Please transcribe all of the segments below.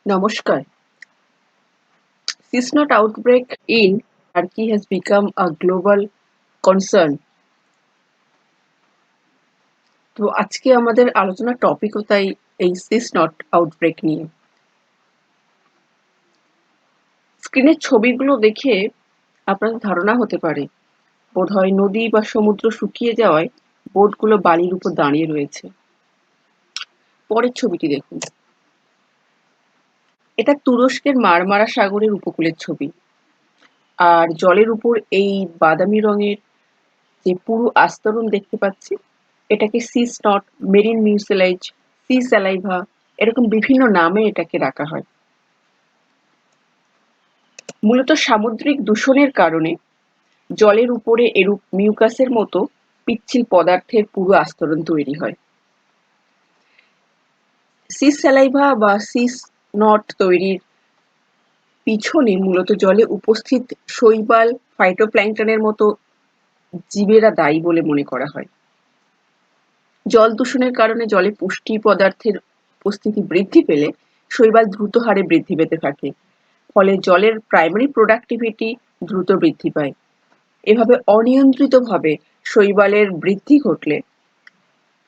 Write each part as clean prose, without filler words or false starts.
Namaskar. Cyst knot outbreak in Turkey has become a global concern. তো আজকে আমাদের আলোচনার টপিকও তাই এই cyst knot outbreak নিয়ে। স্ক্রিনের ছবিগুলো দেখে আপনাদের ধারণা হতে পারে বোধহয় নদী বা সমুদ্র শুকিয়ে যাওয়ায় বোটগুলো বালির উপর দাঁড়িয়ে রয়েছে। পরের ছবিটি দেখুন। এটা তুরস্কের মারমারা সাগরের উপকূলের ছবি। আর জলের উপর এই বাদামি রঙের যে পুরু আস্তরণ দেখতে পাচ্ছি এটাকে সি স্নট, মেরিন মিউসিলাইজ, সি স্যালাইভা এরকম বিভিন্ন নামে এটাকে ডাকা হয়। মূলত সামুদ্রিক দূষণের কারণে জলের উপরে এরূপ মিউকাসের মতো পিচ্ছিল পদার্থের পুরু আস্তরণ তৈরি হয়। সি স্যালাইভা বা সি স্নট তৈরির পিছনে মূলত জলে উপস্থিত শৈবাল, ফাইটোপ্ল্যাঙ্কটনের মতো জীবেরা দায়ী বলে মনে করা হয়। জল দূষণের কারণে জলে পুষ্টি পদার্থের উপস্থিতি বৃদ্ধি পেলে শৈবাল দ্রুত হারে বৃদ্ধি পেতে থাকে। ফলে জলের প্রাইমারি প্রোডাক্টিভিটি দ্রুত বৃদ্ধি পায়। এভাবে অনিয়ন্ত্রিতভাবে শৈবালের বৃদ্ধি ঘটলে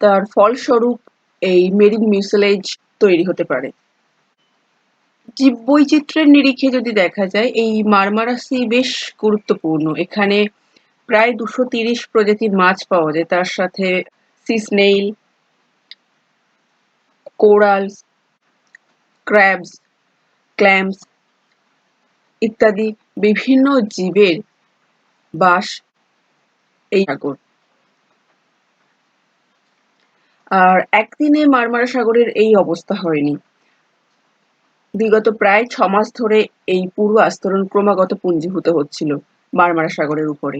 তার ফলস্বরূপ এই মেরিন মিউসিলেজ তৈরি হতে পারে। জীববৈচিত্র্যের নিরিখে যদি দেখা যায় এই মারমারা সি বেশ গুরুত্বপূর্ণ। এখানে প্রায় 230 প্রজাতির মাছ পাওয়া যায়। তার সাথে C snail, Corals, crabs, clams ইত্যাদি বিভিন্ন জীবের বাস এই সাগর। আর একদিনে মারমারা সাগরের এই অবস্থা হয়নি। বিগত প্রায় 6 মাস ধরে এই পুরু আস্তরণ ক্রমাগত পুঞ্জীভূত হচ্ছিল মারমারা সাগরের উপরে।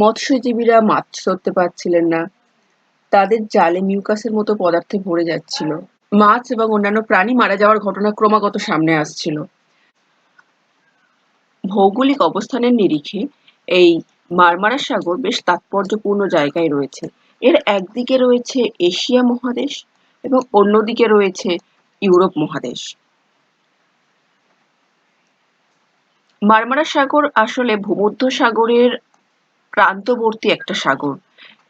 মৎস্যজীবীরা মাছ ধরতে পারছিলেন না। তাদের জালে মিউকাসের মতো পদার্থে ভরে যাচ্ছিল। মাছ এবং অন্যান্য প্রাণী মারা যাওয়ার ঘটনা ক্রমাগত সামনে আসছিল। ভৌগোলিক অবস্থানের নিরিখে এই মারমারা সাগর বেশ তাৎপর্যপূর্ণ জায়গায় রয়েছে। এর একদিকে রয়েছে এশিয়া মহাদেশ এবং অন্যদিকে রয়েছে ইউরোপ মহাদেশ। মারমারা সাগর আসলে ভূমধ্যসাগরের প্রান্তবর্তী একটা সাগর।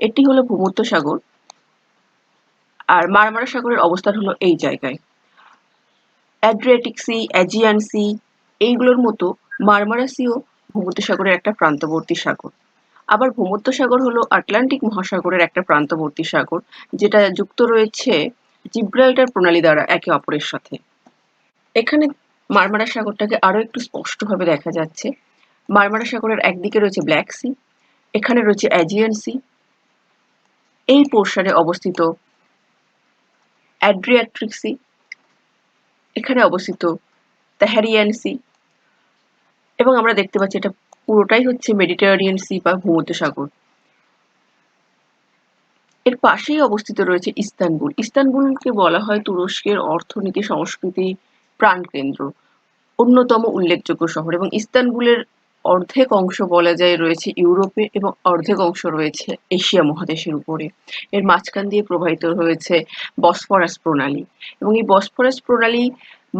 এটি হলো ভূমধ্যসাগর আর মারমারা সাগরের অবস্থান হলো এই জায়গায়। অ্যাড্রিয়াটিক সি, অ্যাজিয়ান সি এইগুলোর মতো মারমারা সিও ভূমধ্যসাগরের একটা প্রান্তবর্তী সাগর। আবার ভূমধ্যসাগর হলো আটলান্টিক মহাসাগরের একটা প্রান্তবর্তী সাগর যেটা যুক্ত রয়েছে জিব্রাল্টার প্রণালী দ্বারা একে অপরের সাথে। এখানে মারমারা সাগরটাকে আরো একটু স্পষ্টভাবে দেখা যাচ্ছে। মারমারা সাগরের একদিকে রয়েছে ব্ল্যাক সি, এখানে রয়েছে অ্যাজিয়ান সি, এই পোর্শনে অবস্থিত অ্যাড্রিয়াটিক সি, এখানে অবস্থিত তাহারিয়ান সি এবং আমরা দেখতে পাচ্ছি এটা পুরোটাই হচ্ছে মেডিটেরানিয়ান সি বা ভূমধ্যসাগর। এর পাশেই অবস্থিত রয়েছে ইস্তানবুল। ইস্তানবুলকে বলা হয় তুরস্কের অর্থনীতি, সংস্কৃতি প্রাণকেন্দ্র, অন্যতম উল্লেখযোগ্য শহর এবং ইস্তানবুলের অর্ধেক অংশ বলা যায় রয়েছে ইউরোপে এবং অর্ধেক অংশ রয়েছে এশিয়া মহাদেশের উপরে। এর মাঝখান দিয়ে প্রবাহিত হয়েছে বসফরাস প্রণালী এবং এই বসফরাস প্রণালী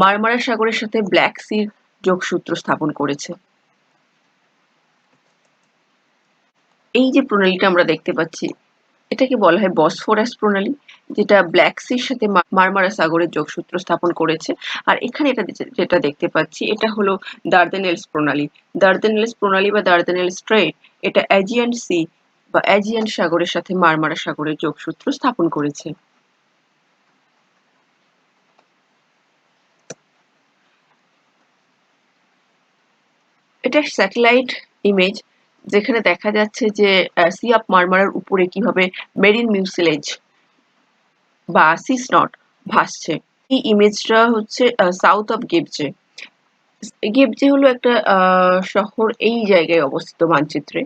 মারমারা সাগরের সাথে ব্ল্যাক সির যোগসূত্র স্থাপন করেছে। এই যে প্রণালীটা আমরা দেখতে পাচ্ছি এটাকে বলা হয় বসফরাস প্রণালী, যেটা ব্ল্যাক সির সাথে মারমারা সাগরের যোগসূত্র স্থাপন করেছে। আর এখানে যেটা দেখতে পাচ্ছি এটা হলো দার্দানেলস প্রণালী। দার্দানেলস প্রণালী বা দার্দানেল স্ট্রেইট এটা অ্যাজিয়ান সি বা অ্যাজিয়ান সাগরের সাথে মারমারা সাগরের যোগসূত্র স্থাপন করেছে। এটা স্যাটেলাইট ইমেজ যেখানে দেখা যাচ্ছে যে সি অফ মারমারার উপরে কিভাবে মেরিন মিউসিলেজ বা সি স্নট ভাসছে। এই ইমেজটা হচ্ছে সাউথ অফ গেবজে। গেবজে হলো একটা শহর এই জায়গায় অবস্থিত মানচিত্রে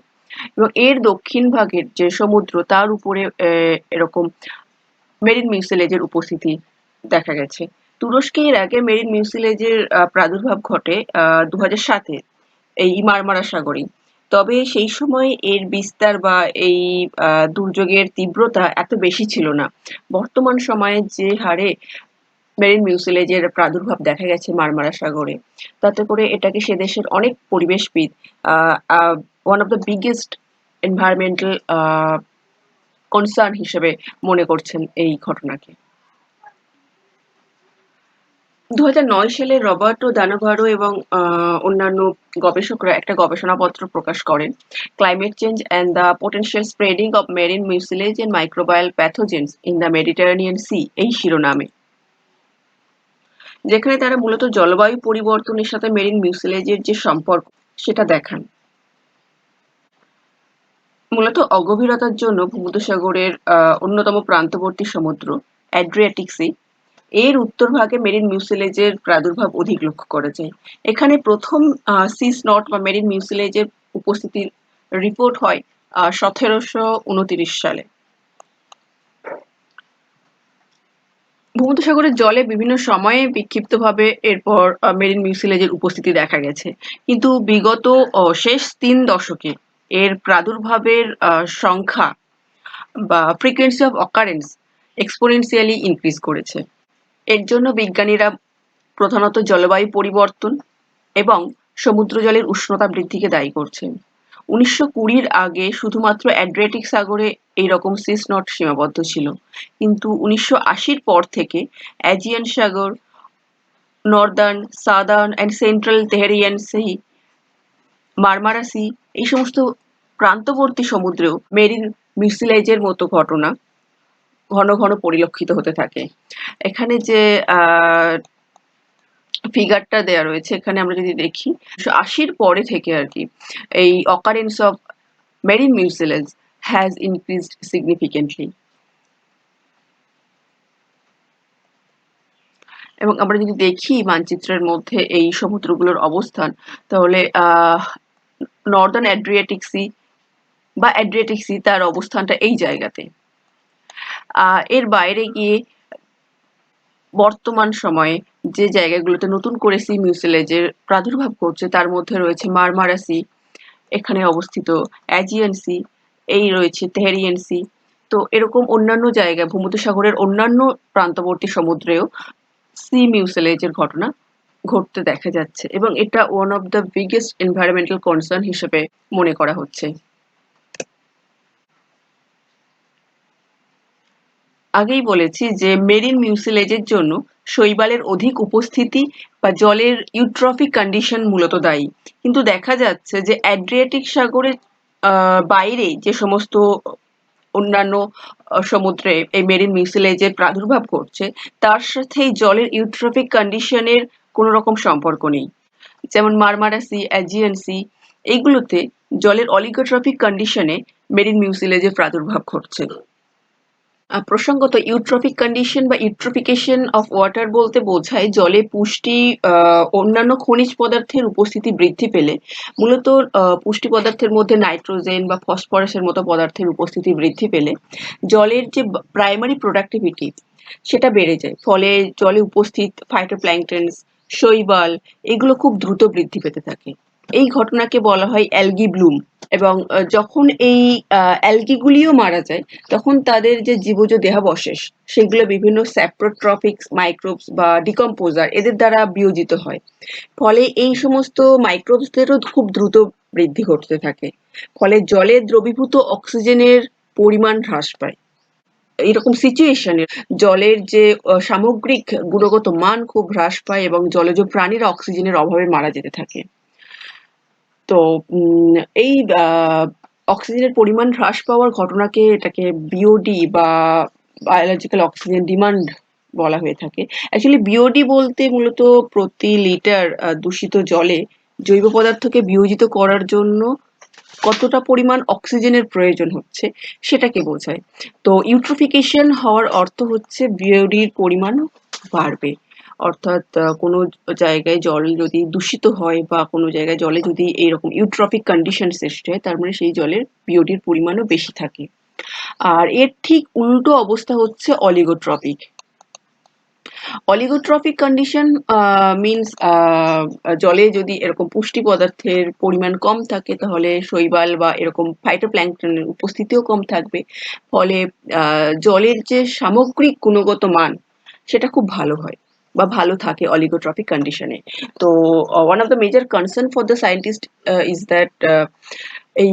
এবং এর দক্ষিণ ভাগের যে সমুদ্র তার উপরে এরকম মেরিন মিউসিলেজের উপস্থিতি দেখা গেছে। তুরস্কে এর আগে মেরিন মিউসিলেজের প্রাদুর্ভাব ঘটে 2007-এ এই মারমারা সাগরেই। তবে সেই সময় এর বিস্তার বা এই দুর্যোগের তীব্রতা এত বেশি ছিল না। বর্তমান সময়ে যে হারে মেরিন মিউসিলেজের প্রাদুর্ভাব দেখা গেছে মার্মারা সাগরে। তাতে করে এটাকে সে দেশের অনেক পরিবেশবিদ one of the biggest environmental concern হিসেবে মনে করছেন এই ঘটনাকে। 2009 সালে রবার্টো দানাভারো এবং অন্যান্য গবেষকরা একটা গবেষণাপত্র প্রকাশ করেন, climate change and the potential spreading of marine mucilage and microbial pathogens in the Mediterranean sea, এই শিরোনামে, যেখানে তারা মূলত জলবায়ু পরিবর্তনের সাথে মেরিন মিউসিলেজের যে সম্পর্ক সেটা দেখান। মূলত অগভীরতার জন্য ভূমধ্যসাগরের অন্যতম প্রান্তবর্তী সমুদ্র অ্যাড্রিয়াটিক সি, এর উত্তরভাগে মেরিন মিউসিলেজের প্রাদুর্ভাব অধিক লক্ষ্য করা যায়। এখানে প্রথম সি স্নট বা মেরিন মিউসিলেজের উপস্থিতির রিপোর্ট হয় 1729 সালে। ভূমধ্যসাগরের জলে বিভিন্ন সময়ে বিক্ষিপ্তভাবে এরপর মেরিন মিউসিলেজের উপস্থিতি দেখা গেছে, কিন্তু বিগত শেষ 3 দশকে এর প্রাদুর্ভাবের সংখ্যা বা frequency of occurrence exponentially increase করেছে। এর জন্য বিজ্ঞানীরা প্রধানত জলবায়ু পরিবর্তন এবং সমুদ্র জলের উষ্ণতা বৃদ্ধিকে দায়ী করছেন। 1920-র আগে শুধুমাত্র অ্যাড্রিয়াটিক সাগরে এইরকম সি স্নট সীমাবদ্ধ ছিল, কিন্তু 1980-র পর থেকে অ্যাজিয়ান সাগর, northern, southern and central Tyrrhenian sea, Marmara sea, এই সমস্ত প্রান্তবর্তী সমুদ্রেও মেরিন মিউসিলেজের মতো ঘটনা ঘন ঘন পরিলক্ষিত হতে থাকে। এখানে যে ফিগারটা দেয়া রয়েছে, এখানে আমরা যদি দেখি 1980-র পরে থেকে আর কি এই occurrence of marine mucilage has increased significantly. এবং আমরা যদি দেখি মানচিত্রের মধ্যে এই সমুদ্রগুলোর অবস্থান, তাহলে নর্দার্ন অ্যাড্রিয়াটিক সি বা অ্যাড্রিয়াটিক সি তার অবস্থানটা এই জায়গাতে। এর বাইরে গিয়ে বর্তমান সময়ে যে জায়গাগুলোতে নতুন করে সি মিউসিলেজের প্রাদুর্ভাব ঘটছে তার মধ্যে রয়েছে মারমারা সি, এখানে অবস্থিত অ্যাজিয়ান সি, এই রয়েছে তেহরিয়ান সি। তো এরকম অন্যান্য জায়গায় ভূমধ্যসাগরের অন্যান্য প্রান্তবর্তী সমুদ্রেও সি মিউসিলেজের ঘটনা ঘটতে দেখা যাচ্ছে এবং এটা one of the biggest environmental concern হিসেবে মনে করা হচ্ছে। আগেই বলেছি যে মেরিন মিউসিলেজের জন্য শৈবালের অধিক উপস্থিতি বা জলের ইউট্রফিক কন্ডিশন মূলত দায়ী, কিন্তু দেখা যাচ্ছে যে অ্যাড্রিয়াটিক সাগরের বাইরে যে সমস্ত অন্যান্য সমুদ্রে এই মেরিন মিউসিলেজের প্রাদুর্ভাব ঘটছে তার সাথে এই জলের ইউট্রফিক কন্ডিশনের কোনো রকম সম্পর্ক নেই। যেমন মারমারা সি, অ্যাজিয়ান সি, এইগুলোতে জলের অলিগোট্রপিক কন্ডিশনে মেরিন মিউসিলেজের প্রাদুর্ভাব ঘটছে। প্রসঙ্গত ইউট্রফিক কন্ডিশন বা ইউট্রফিকেশন অফ ওয়াটার বলতে বোঝায় জলে পুষ্টি অন্যান্য খনিজ পদার্থের উপস্থিতি বৃদ্ধি পেলে, মূলত পুষ্টি পদার্থের মধ্যে নাইট্রোজেন বা ফসফরাসের মতো পদার্থের উপস্থিতি বৃদ্ধি পেলে জলের যে প্রাইমারি প্রোডাক্টিভিটি সেটা বেড়ে যায়, ফলে জলে উপস্থিত ফাইটোপ্ল্যাঙ্কটনস, শৈবাল এগুলো খুব দ্রুত বৃদ্ধি পেতে থাকে। এই ঘটনাকে বলা হয় অ্যালগি ব্লুম এবং যখন এই অ্যালগিগুলিও মারা যায় তখন তাদের যে জীবজ দেহাবশেষ সেগুলো বিভিন্ন স্যাপ্রোট্রফিক মাইক্রোবস বা ডিকম্পোজার এদের দ্বারা বিয়োজিত হয়, ফলে এই সমস্ত মাইক্রোবসদেরও খুব দ্রুত বৃদ্ধি ঘটতে থাকে, ফলে জলে দ্রবীভূত অক্সিজেনের পরিমাণ হ্রাস পায়। এরকম সিচুয়েশনে জলের যে সামগ্রিক গুণগত মান খুব হ্রাস পায় এবং জলজ প্রাণীরা অক্সিজেনের অভাবে মারা যেতে থাকে। তো এই অক্সিজেনের পরিমাণ হ্রাস পাওয়ার ঘটনাকে এটাকে বিওডি বা বায়োলজিক্যাল অক্সিজেন ডিমান্ড বলা হয়ে থাকে। অ্যাকচুয়ালি বিওডি বলতে মূলত প্রতি লিটার দূষিত জলে জৈব পদার্থকে বিয়োজিত করার জন্য কতটা পরিমাণ অক্সিজেনের প্রয়োজন হচ্ছে সেটাকে বোঝায়। তো ইউট্রোফিকেশন হওয়ার অর্থ হচ্ছে বিওডির পরিমাণও বাড়বে। অর্থাৎ কোনো জায়গায় জল যদি দূষিত হয় বা কোনো জায়গায় জলে যদি এইরকম ইউট্রফিক কন্ডিশন সৃষ্টি হয় তার মানে সেই জলের বিওডির পরিমাণও বেশি থাকে। আর এর ঠিক উল্টো অবস্থা হচ্ছে অলিগোট্রপিক। অলিগোট্রপিক কন্ডিশন মিনস জলে যদি এরকম পুষ্টি পদার্থের পরিমাণ কম থাকে তাহলে শৈবাল বা এরকম ফাইটোপ্ল্যাঙ্কটনের উপস্থিতিও কম থাকবে, ফলে জলের যে সামগ্রিক গুণগত মান সেটা খুব ভালো হয় বা ভালো থাকে অলিগোট্রপিক কন্ডিশনে। তো one of the major concern for the scientist is that এই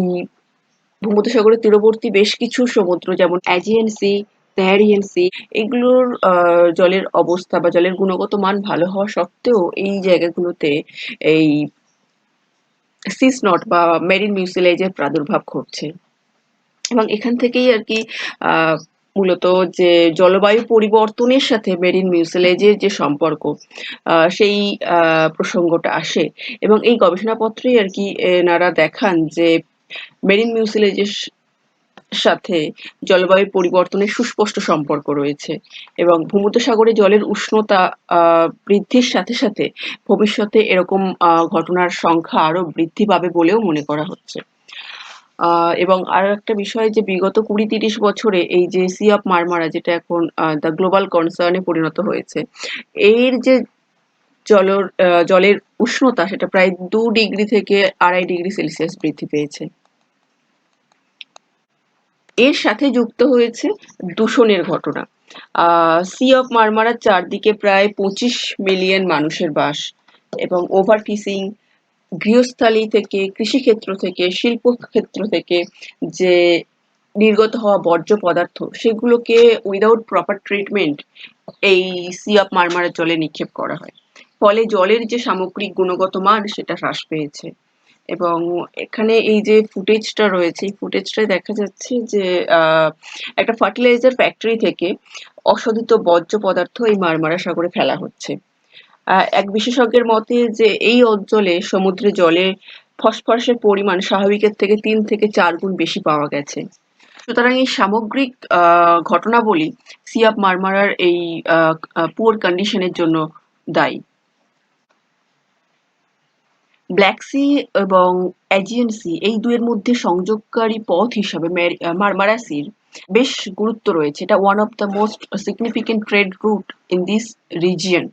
ভূমধ্যসাগরের তীরবর্তী বেশ কিছু সমুদ্র যেমন অ্যাজিয়ান সি, স্যাহারিয়ান সি, এগুলোর জলের অবস্থা বা জলের গুণগত মান ভালো হওয়া সত্ত্বেও এই জায়গাগুলোতে এই সি স্নট বা মেরিন মিউসিলেজের প্রাদুর্ভাব ঘটছে। এবং এখান থেকেই আর কি আহ, মূলত যে জলবায়ু পরিবর্তনের সাথে মেরিন মিউসিলেজের যে সম্পর্ক, সেই প্রসঙ্গটা আসে। এবং এই গবেষণাপত্রেই আর কি এনারা দেখান যে মেরিন মিউসিলেজের সাথে জলবায়ু পরিবর্তনের সুস্পষ্ট সম্পর্ক রয়েছে এবং ভূমধ্যসাগরে জলের উষ্ণতা বৃদ্ধির সাথে সাথে ভবিষ্যতে এরকম ঘটনার সংখ্যা আরো বৃদ্ধি পাবে বলেও মনে করা হচ্ছে। এবং আরো একটা বিষয় যে বিগত ২০-৩০ বছরে এই যে সি অফ মারমারা, যেটা এখন দ্য গ্লোবাল কনসার্নে পরিণত হয়েছে, এর যে জলের উষ্ণতা সেটা প্রায় ২ ডিগ্রি থেকে ২.৫ ডিগ্রি সেলসিয়াস বৃদ্ধি পেয়েছে। এর সাথে যুক্ত হয়েছে দূষণের ঘটনা। সি অফ মারমারার চারদিকে প্রায় ২৫ মিলিয়ন মানুষের বাস এবং ওভার ফিশিং, গৃহস্থালী থেকে, কৃষিক্ষেত্র থেকে, শিল্পক্ষেত্র থেকে যে নির্গত হওয়া বর্জ্য পদার্থ, সেগুলোকে উইদাউট প্রপার ট্রিটমেন্ট এই সি অফ মারমারার জলে নিক্ষেপ করা হয়। ফলে জলের যে সামগ্রিক গুণগত মান সেটা হ্রাস পেয়েছে। এবং এখানে এই যে ফুটেজটা রয়েছে, এই ফুটেজটায় দেখা যাচ্ছে যে একটা ফার্টিলাইজার ফ্যাক্টরি থেকে অশোধিত বর্জ্য পদার্থ এই মারমারা সাগরে ফেলা হচ্ছে। এক বিশেষজ্ঞের মতে যে এই অঞ্চলে সমুদ্রে জলে ফসফরাসের পরিমাণ স্বাভাবিকের থেকে ৩ থেকে ৪ গুণ বেশি পাওয়া গেছে। সুতরাং এই সামগ্রিক ঘটনাবলী সি অফ মারমারার এই পুয়ার কন্ডিশনের জন্য দায়ী। ব্ল্যাক সি এবং অ্যাজিয়ান সি, এই দুয়ের মধ্যে সংযোগকারী পথ হিসাবে মারমারা সির বেশ গুরুত্ব রয়েছে। এটা one of the most significant trade root in this region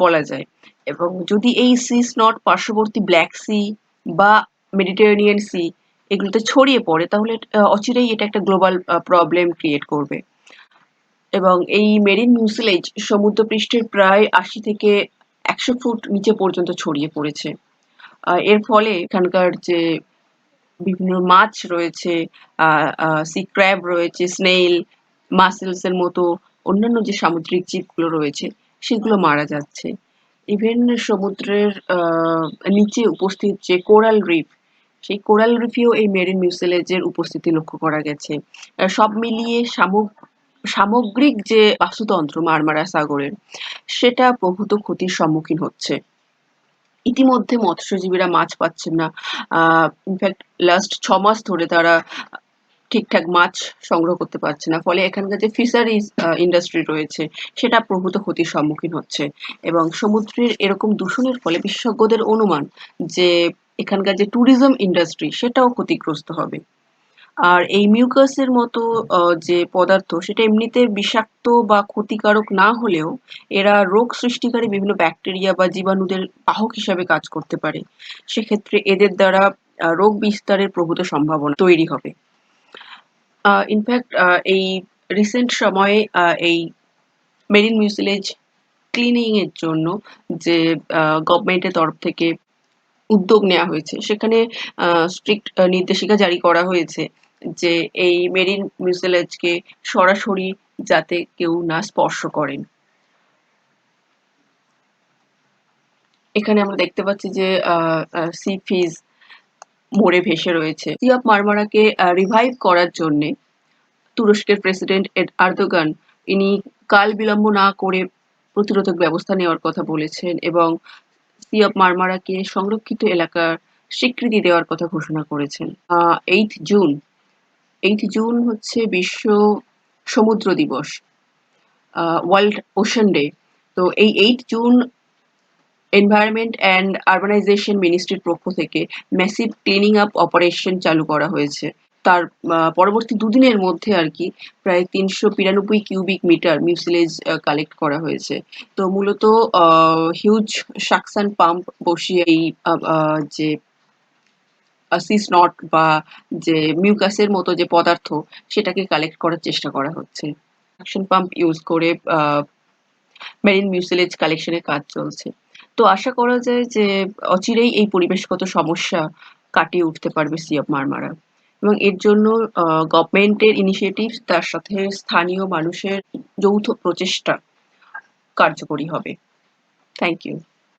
বলা যায়। এবং যদি এই সি স্নট পার্শ্ববর্তী ব্ল্যাক সি বা মেডিটেরেনিয়ান সি এগুলোতে ছড়িয়ে পড়ে, তাহলে অচিরেই এটা একটা গ্লোবাল প্রবলেম ক্রিয়েট করবে। এবং এই মেরিন মিউসিলেজ সমুদ্রপৃষ্ঠের প্রায় ৮০ থেকে ১০০ ফুট নিচে পর্যন্ত ছড়িয়ে পড়েছে। এর ফলে এখানকার যে বিভিন্ন মাছ রয়েছে, সি ক্র্যাব রয়েছে, স্নেইল, মাসেলস এর মতো অন্যান্য যে সামুদ্রিক জীবগুলো রয়েছে সেগুলো মারা যাচ্ছে। ইভেন সমুদ্রের নিচে উপস্থিত যে কোরাল রিফ, সেই কোরাল রিফেও এই মেরিন মিউসিলেজের উপস্থিতি লক্ষ্য করা গেছে। সব মিলিয়ে সামগ্রিক যে বাস্তুতন্ত্র মারমারা সাগরের, সেটা প্রভূত ক্ষতির সম্মুখীন হচ্ছে। ইতিমধ্যে মৎস্যজীবীরা মাছ পাচ্ছেন না। ইনফ্যাক্ট লাস্ট ৬ মাস ধরে তারা ঠিকঠাক মাছ সংগ্রহ করতে পারছে না। ফলে এখানকার যে ফিশারিজ ইন্ডাস্ট্রি রয়েছে সেটা প্রভূত ক্ষতির সম্মুখীন হচ্ছে। এবং সমুদ্রের এরকম দূষণের ফলে বিশেষজ্ঞদের অনুমান যে এখানকার যে ট্যুরিজম ইন্ডাস্ট্রি সেটাও ক্ষতিগ্রস্ত হবে। আর এই মিউকাসের মতো যে পদার্থ সেটা এমনিতে বিষাক্ত বা ক্ষতিকারক না হলেও এরা রোগ সৃষ্টিকারী বিভিন্ন ব্যাকটেরিয়া বা জীবাণুদের বাহক হিসাবে কাজ করতে পারে। সেক্ষেত্রে এদের দ্বারা রোগ বিস্তারের প্রভূত সম্ভাবনা তৈরি হবে। ইনফ্যাক্ট এই রিসেন্ট সময়ে এই মেরিন মিউসিলেজ ক্লিনিং এর জন্য যে গভর্নমেন্টের তরফ থেকে উদ্যোগ নেওয়া হয়েছে, সেখানে স্ট্রিক্ট নির্দেশিকা জারি করা হয়েছে যে এই মেরিন মিউসিলেজকে সরাসরি যাতে কেউ না স্পর্শ করেন। এখানে আমরা দেখতে পাচ্ছি যে সি ফিশ মরে ভেসে রয়েছে। সি অফ মারমারাকে রিভাইভ করার জন্যে তুরস্কের প্রেসিডেন্ট আর্দোগান ইনি কাল বিলম্ব না করে প্রতিরোধক ব্যবস্থা নেওয়ার কথা বলেছেন এবং সি অফ মারমারাকে সংরক্ষিত এলাকার স্বীকৃতি দেওয়ার কথা ঘোষণা করেছেন। 8th জুন 8th জুন হচ্ছে বিশ্ব সমুদ্র দিবস, ওয়ার্ল্ড ওশেন ডে। তো এই 8th June environment and urbanisation মিনিস্ট্রির পক্ষ থেকে ম্যাসিভ ক্লিনিং আপ অপারেশন চালু করা হয়েছে। তার পরবর্তী দুদিনের মধ্যে আর কি প্রায় ৩৯৫ কিউবিক মিটার মিউসিলেজ কালেক্ট করা হয়েছে। তো মূলত হিউজ সাকশন পাম্প বসিয়ে এই যে সি স্নট বা যে মিউকাসের মতো যে পদার্থ সেটাকে কালেক্ট করার চেষ্টা করা হচ্ছে। সাকশন পাম্প ইউজ করে মেরিন মিউসিলেজ কালেকশনের কাজ চলছে। তো আশা করা যায় যে অচিরেই এই পরিবেশগত সমস্যা কাটিয়ে উঠতে পারবে সি অফ মারমারা, এবং এর জন্য গভর্নমেন্টের ইনিশিয়েটিভ তার সাথে স্থানীয় মানুষের যৌথ প্রচেষ্টা কার্যকরী হবে। Thank you.